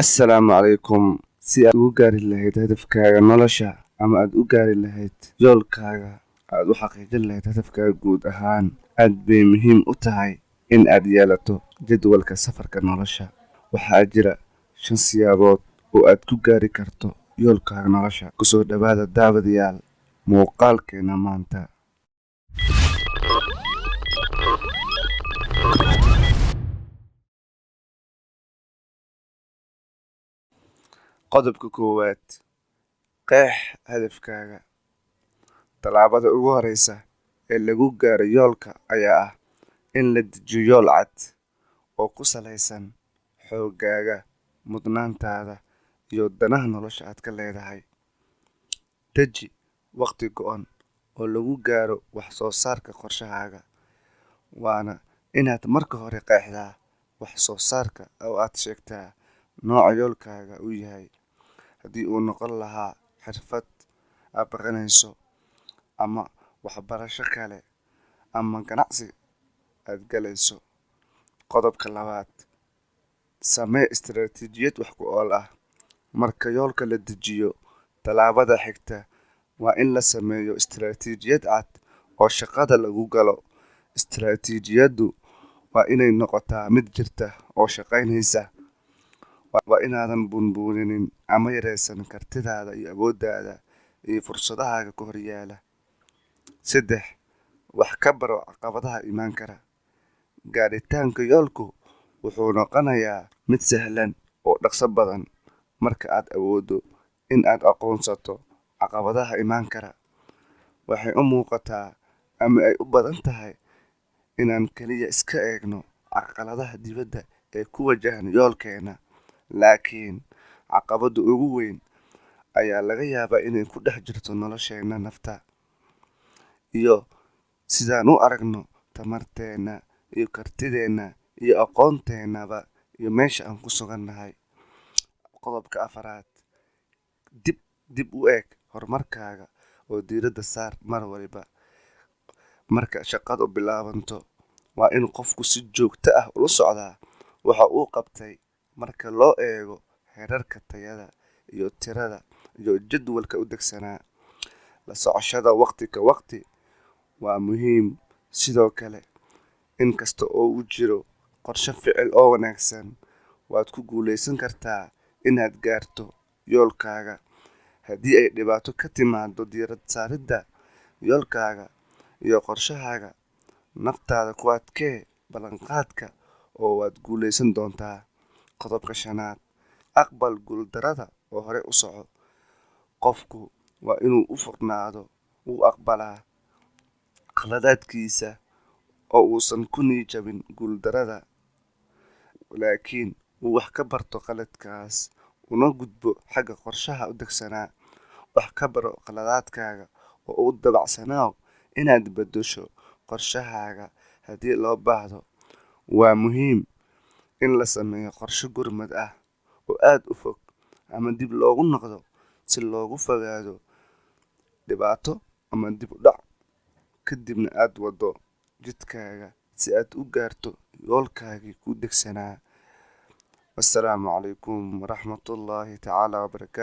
assalaamu calaykum. Si aad ugu gaari lahayd hadafkaaga nolosha ama aad u gaari lahayd yoolkaaga, aad u xaqiijin lahayd hadafkaaga guud ahaan, aad bay muhiim u tahay in aad yeelato jadwalka safarka nolosha. Waxaa jira 5 siyaabood oo aad ku gaari karto yoolkaaga nolosha. Kusoo dhawaada daawadayaal muuqaalkeena maanta. Qodobka koowaad, qeex hadafkaaga. Tallaabada ugu horeysa ee lagu gaaro yoolka ayaa ah in la dejiyo yool cad oo ku saleysan xooggaaga, mudnaantaada iyo danaha nolosha aad ka leedahay. Deji waqti go'an oo lagu gaaro wax soo saarka qorshahaaga, waana inaad marka hore qeexdaa wax soo saarka oo aad sheegtaa nooca yoolkaaga uu yahay. Haddii uu noqon lahaa xirfad aad baranayso ama waxbarasho kale ama ganacsi aad galayso. Qodobka labaad, samee istiraatiijiyad wax ku ool ah. Marka yoolka la dejiyo, tallaabada xigta waa in la sameeyo istiraatiijiyad cad oo shaqada lagu galo. Istiraatiijiyaddu waa inay noqotaa mid jirta oo shaqaynaysa. Waa inaadan buunbuuninin ama yareysan kartidaada iyo awooddaada iyo fursadahaaga ka horyaala. 3, wax ka baro caqabadaha imaan kara. Gaaritaanka yoolku wuxuu noqonayaa mid sahlan oo dhaqso badan marka aad awooddo in aad aqoonsato caqabadaha imaan kara. Waxay u muuqataa ama ay u badan tahay inaan kaliya iska eegno caqabadaha dibadda ee ku wajahan yoolkeena, laakiin caqabadda ugu weyn ayaa laga yaabaa inay ku dhex jirto nolosheena nafta iyo sidaan u aragno tamarteena iyo kartideena iyo aqoonteenaba iyo meesha aan ku sugannahay. Qodobka 4, dib u eeg horumarkaaga oo diiradda saar mar waliba. Marka shaqadu bilaabanto, waa in qofku si joogto ah ula socdaa waxa uu qabtay marka loo eego heerarka tayada iyo tirada iyo jadwalka u degsanaa. La socoshada waqti ka waqti waa muhiim sidoo kale. Inkasta oo uu jiro qorshe ficil oo wanaagsan, waad ku guuleysan kartaa inaad gaarto yoolkaaga. Haddii ay dhibaato ka timaado diirad saaridda yoolkaaga iyo qorshahaaga, naftaada ku adkee ballanqaadka oo waad guuleysan doontaa. Qodobka 5, aqbal guuldarrada oo hore u soco. Qofku waa inuu u furnaado, u aqbalaa khaladaadkiisa oo uusan ku niyad-jabin guuldarrada, laakiin uu wax ka barto khaladkaas una gudbo xagga qorshaha u degsanaa. Wax ka baro khaladaadkaaga oo u dabacsanaaw inaad beddesho qorshahaaga haddii loo baahdo. Waa muhiim in la sameeyo qorshe gurmad ah oo aad u fog ama dib loogu noqdo si looga fogaado dhibaato ama dib u dhac. Kadibna aad wado jidkaaga si aad u gaarto yoolkaagii ku degsanaa. Assalaamu calaykum waraxmatullaahi tacaala wabarakaatu.